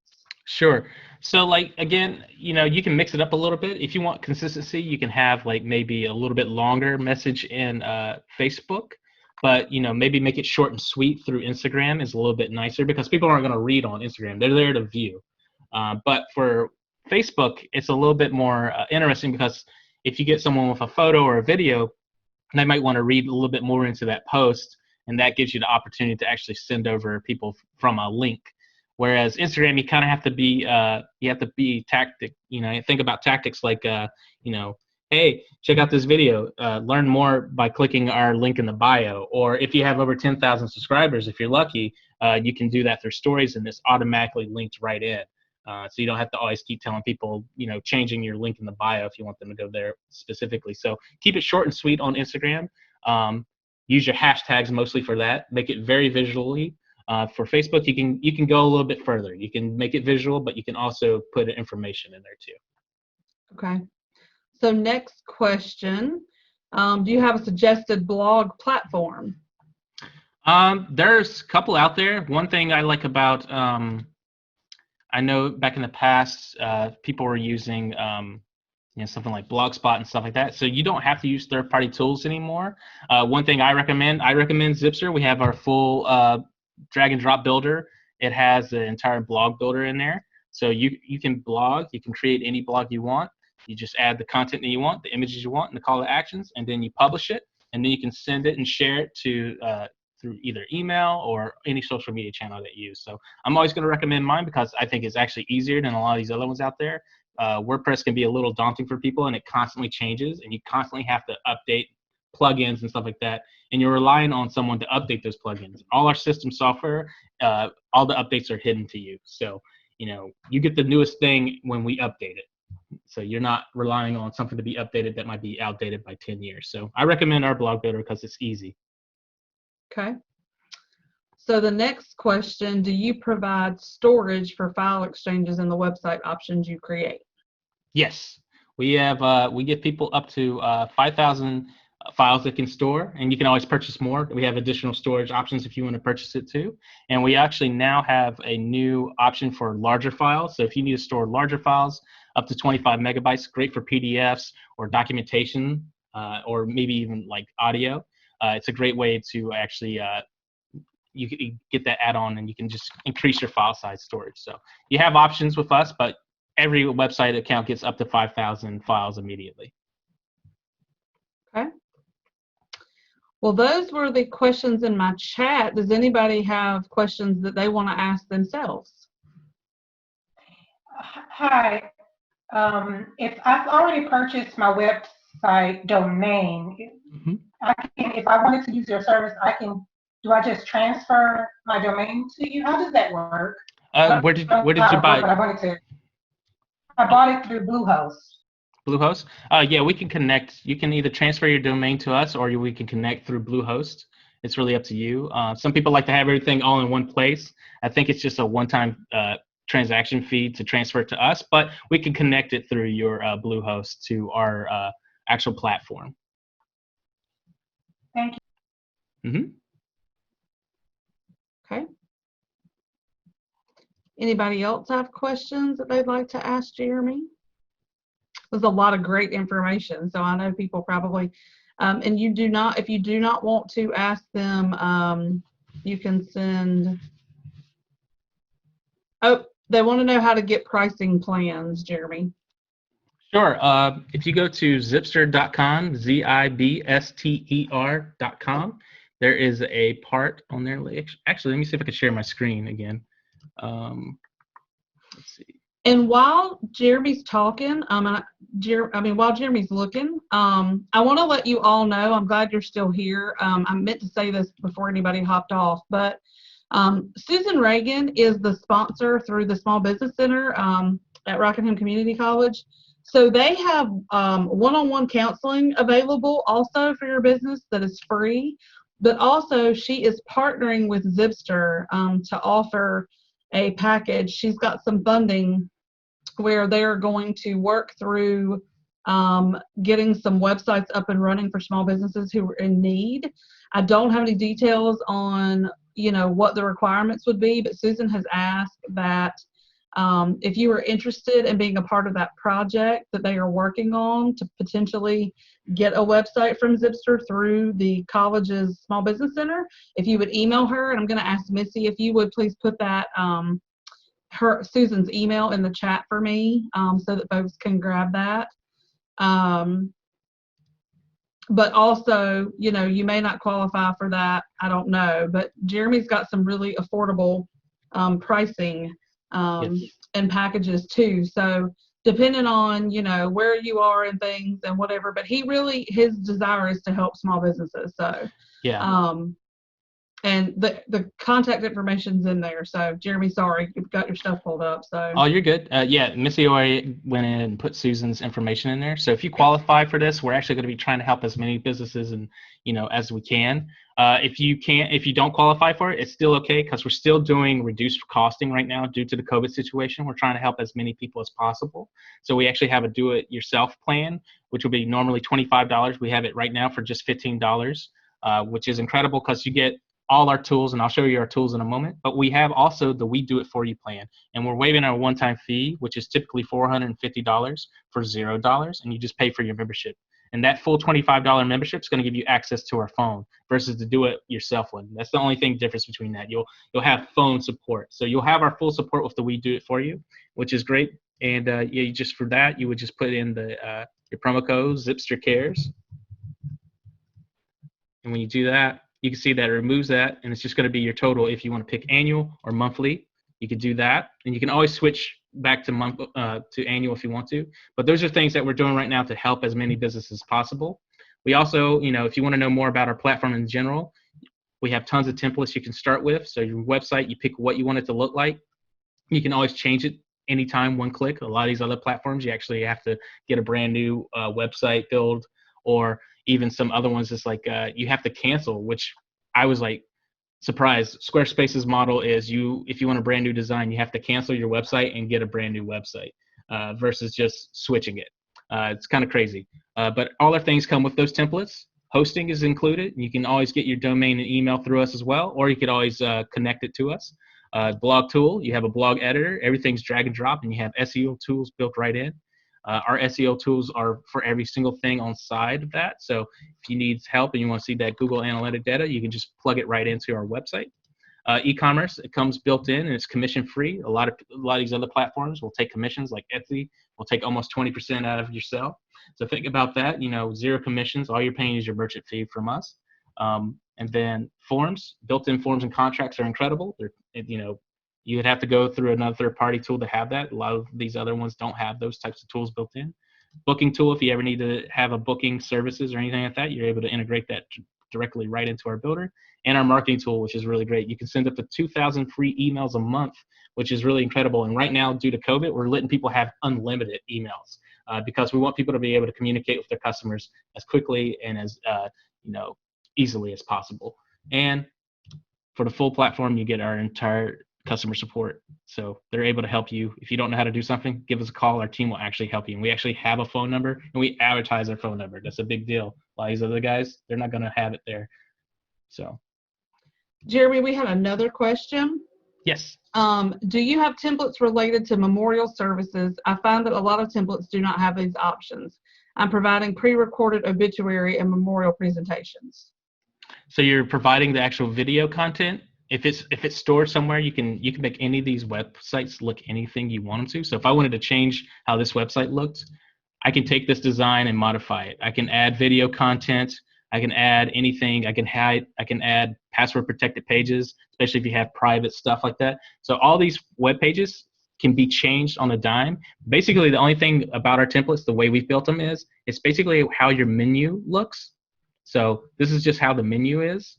Speaker 2: Sure. So like again, you can mix it up a little bit. If you want consistency, you can have like maybe a little bit longer message in Facebook, but maybe make it short and sweet through Instagram is a little bit nicer because people aren't going to read on Instagram. They're there to view. But for Facebook, it's a little bit more interesting because if you get someone with a photo or a video, they might want to read a little bit more into that post, and that gives you the opportunity to actually send over people from a link. Whereas Instagram, you kind of have to be tactic. Think about tactics like, hey, check out this video. Learn more by clicking our link in the bio. Or if you have over 10,000 subscribers, if you're lucky, you can do that through stories, and it's automatically linked right in. So you don't have to always keep telling people, changing your link in the bio if you want them to go there specifically. So keep it short and sweet on Instagram. Use your hashtags mostly for that. Make it very visually. For Facebook, you can go a little bit further. You can make it visual, but you can also put information in there too.
Speaker 1: Okay. So next question, do you have a suggested blog platform?
Speaker 2: There's a couple out there. One thing I like about, I know back in the past, people were using something like Blogspot and stuff like that. So you don't have to use third-party tools anymore. One thing I recommend Zipster. We have our full drag and drop builder. It has the entire blog builder in there. So you can blog, you can create any blog you want. You just add the content that you want, the images you want, and the call to actions, and then you publish it, and then you can send it and share it to through either email or any social media channel that you use. So I'm always going to recommend mine because I think it's actually easier than a lot of these other ones out there. WordPress can be a little daunting for people, and it constantly changes, and you constantly have to update plugins and stuff like that, and you're relying on someone to update those plugins. All our system software, all the updates are hidden to you. So, you get the newest thing when we update it. So you're not relying on something to be updated that might be outdated by 10 years. So I recommend our blog builder because it's easy.
Speaker 1: Okay. So the next question, do you provide storage for file exchanges in the website options you create?
Speaker 2: Yes. We have we give people up to 5,000 files they can store, and you can always purchase more. We have additional storage options if you want to purchase it too. And we actually now have a new option for larger files. So if you need to store larger files, up to 25 megabytes, great for PDFs or documentation, or maybe even like audio. It's a great way to actually you can get that add-on, and you can just increase your file size storage. So you have options with us, but every website account gets up to 5,000 files immediately.
Speaker 1: Okay. Well, those were the questions in my chat. Does anybody have questions that they want to ask themselves?
Speaker 3: Hi. If I've already purchased my website domain, if I wanted to use your service, do I just transfer my domain to you? How does that work?
Speaker 2: Where did you buy it?
Speaker 3: I bought it through Bluehost.
Speaker 2: Bluehost? Yeah, we can connect. You can either transfer your domain to us, or we can connect through Bluehost. It's really up to you. Some people like to have everything all in one place. I think it's just a one-time transaction fee to transfer it to us, but we can connect it through your Bluehost to our actual platform.
Speaker 3: Thank you.
Speaker 1: Okay. Anybody else have questions that they'd like to ask Jeremy? There's a lot of great information, so I know people probably And if you do not want to ask them, you can send, they want to know how to get pricing plans, Jeremy.
Speaker 2: Sure. If you go to zibster.com, zibster.com, there is a part on there. Actually, let me see if I can share my screen again. Let's see.
Speaker 1: And while Jeremy's talking, while Jeremy's looking, I want to let you all know, I'm glad you're still here. I meant to say this before anybody hopped off, but Susan Reagan is the sponsor through the Small Business Center at Rockingham Community College. So they have one-on-one counseling available also for your business that is free, but also she is partnering with Zibster to offer a package. She's got some funding where they're going to work through getting some websites up and running for small businesses who are in need. I don't have any details on, what the requirements would be, but Susan has asked that if you are interested in being a part of that project that they are working on to potentially get a website from Zibster through the college's Small Business Center, if you would email her, and I'm going to ask Missy if you would please put that Susan's email in the chat for me so that folks can grab that. But also, you may not qualify for that. I don't know. But Jeremy's got some really affordable pricing and packages too. So depending on, where you are and things and whatever, but his desire is to help small businesses. So,
Speaker 2: yeah.
Speaker 1: And the contact information's in there. So Jeremy, sorry, you've got your stuff pulled up. So.
Speaker 2: Oh, you're good. Yeah, Missy already went in and put Susan's information in there. So if you qualify for this, we're actually going to be trying to help as many businesses and as we can. If you don't qualify for it, it's still okay because we're still doing reduced costing right now due to the COVID situation. We're trying to help as many people as possible. So we actually have a do-it-yourself plan, which will be normally $25. We have it right now for just $15, which is incredible because you get all our tools, and I'll show you our tools in a moment, but we have also the We Do It For You plan, and we're waiving our one-time fee, which is typically $450 for $0, and you just pay for your membership. And that full $25 membership is going to give you access to our phone versus the do-it-yourself one. That's the only difference between that. You'll have phone support. So you'll have our full support with the We Do It For You, which is great. And you just for that, you would just put in your promo code, Zibster Cares. And when you do that, you can see that it removes that, and it's just going to be your total. If you want to pick annual or monthly, you can do that, and you can always switch back to annual if you want to. But those are things that we're doing right now to help as many businesses as possible. We also, if you want to know more about our platform in general, we have tons of templates you can start with. So your website, you pick what you want it to look like. You can always change it anytime, one click. A lot of these other platforms, you actually have to get a brand new website build, or even some other ones, it's like you have to cancel, which I was like surprised. Squarespace's model is if you want a brand new design, you have to cancel your website and get a brand new website versus just switching it. It's kind of crazy. But all our things come with those templates. Hosting is included. You can always get your domain and email through us as well, or you could always connect it to us. Blog tool, you have a blog editor. Everything's drag and drop, and you have SEO tools built right in. Our SEO tools are for every single thing on side of that. So if you need help and you want to see that Google Analytic data, you can just plug it right into our website. E-commerce, it comes built in and it's commission free. A lot of these other platforms will take commissions, like Etsy will take almost 20% out of your sale. So think about that. Zero commissions. All you're paying is your merchant fee from us. And then forms, built-in forms and contracts are incredible. They're, you would have to go through another third-party tool to have that. A lot of these other ones don't have those types of tools built in. Booking tool, if you ever need to have a booking services or anything like that, you're able to integrate that directly right into our builder. And our marketing tool, which is really great. You can send up to 2,000 free emails a month, which is really incredible. And right now, due to COVID, we're letting people have unlimited emails because we want people to be able to communicate with their customers as quickly and as easily as possible. And for the full platform, you get our entire customer support. So they're able to help you. If you don't know how to do something, give us a call. Our team will actually help you. And we actually have a phone number and we advertise our phone number. That's a big deal. A lot of these other guys, they're not going to have it there. So.
Speaker 1: Jeremy, we had another question.
Speaker 2: Yes.
Speaker 1: Do you have templates related to memorial services? I find that a lot of templates do not have these options. I'm providing pre-recorded obituary and memorial presentations.
Speaker 2: So you're providing the actual video content. If it's stored somewhere, you can make any of these websites look anything you want them to. So if I wanted to change how this website looked, I can take this design and modify it. I can add video content. I can add anything. I can add password protected pages, especially if you have private stuff like that. So all these web pages can be changed on a dime. Basically, the only thing about our templates, the way we've built them, is it's basically how your menu looks. So this is just how the menu is.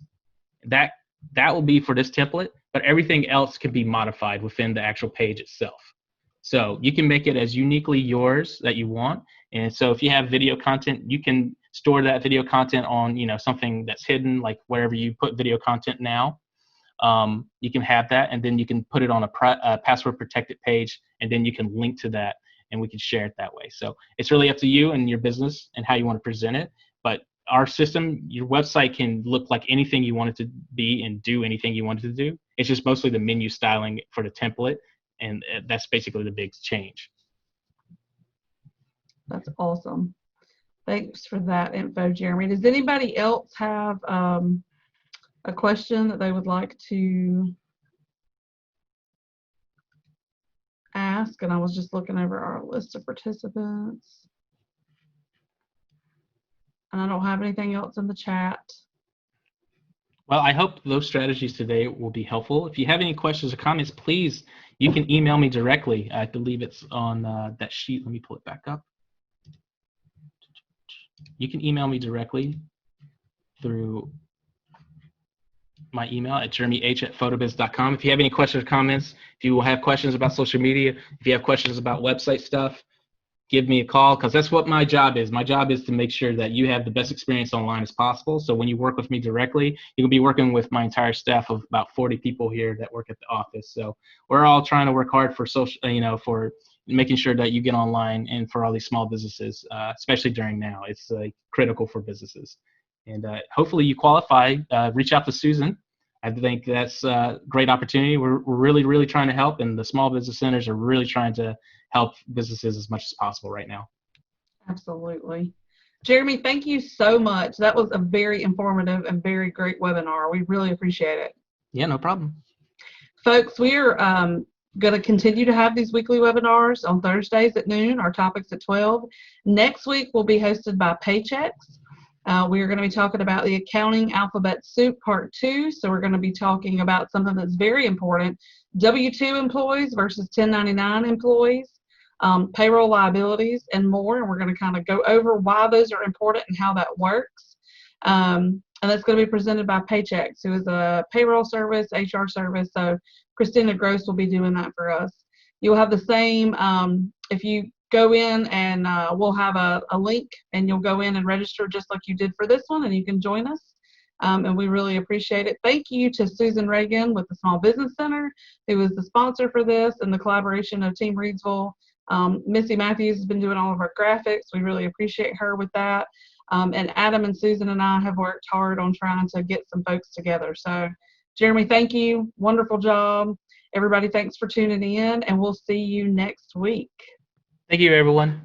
Speaker 2: That will be for this template, but everything else can be modified within the actual page itself. So you can make it as uniquely yours that you want. And so if you have video content, you can store that video content on, something that's hidden, like wherever you put video content now. You can have that, and then you can put it on a password protected page, and then you can link to that, and we can share it that way. So it's really up to you and your business and how you want to present it. But our system, your website can look like anything you want it to be and do anything you want it to do. It's just mostly the menu styling for the template, and that's basically the big change.
Speaker 1: That's awesome. Thanks for that info, Jeremy. Does anybody else have a question that they would like to ask? And I was just looking over our list of participants. And I don't have anything else in the chat.
Speaker 2: Well, I hope those strategies today will be helpful. If you have any questions or comments, please, you can email me directly. I believe it's on that sheet. Let me pull it back up. You can email me directly through my email at jeremyh@photobiz.com. If you have any questions or comments, if you will have questions about social media, if you have questions about website stuff, give me a call, because that's what my job is. My job is to make sure that you have the best experience online as possible. So when you work with me directly, you'll be working with my entire staff of about 40 people here that work at the office. So we're all trying to work hard for social, for making sure that you get online, and for all these small businesses, especially during now. It's critical for businesses. And hopefully you qualify. Reach out to Susan. I think that's a great opportunity. We're really, really trying to help, and the small business centers are really trying to help businesses as much as possible right now.
Speaker 1: Absolutely. Jeremy, thank you so much. That was a very informative and very great webinar. We really appreciate it.
Speaker 2: Yeah, no problem.
Speaker 1: Folks, we're going to continue to have these weekly webinars on Thursdays at noon, our topics at 12. Next week will be hosted by Paychecks. We are going to be talking about the accounting alphabet soup part 2. So we're going to be talking about something that's very important: W-2 employees versus 1099 employees, payroll liabilities, and more. And we're going to kind of go over why those are important and how that works. And that's going to be presented by Paychecks, who is a payroll service, HR service. So Christina Gross will be doing that for us. You'll have the same, if you go in, and we'll have a link, and you'll go in and register just like you did for this one, and you can join us. And we really appreciate it. Thank you to Susan Reagan with the Small Business Center, who was the sponsor for this, and the collaboration of Team Reidsville. Missy Matthews has been doing all of our graphics. We really appreciate her with that. And Adam and Susan and I have worked hard on trying to get some folks together. So Jeremy, thank you. Wonderful job. Everybody, thanks for tuning in, and we'll see you next week.
Speaker 2: Thank you, everyone.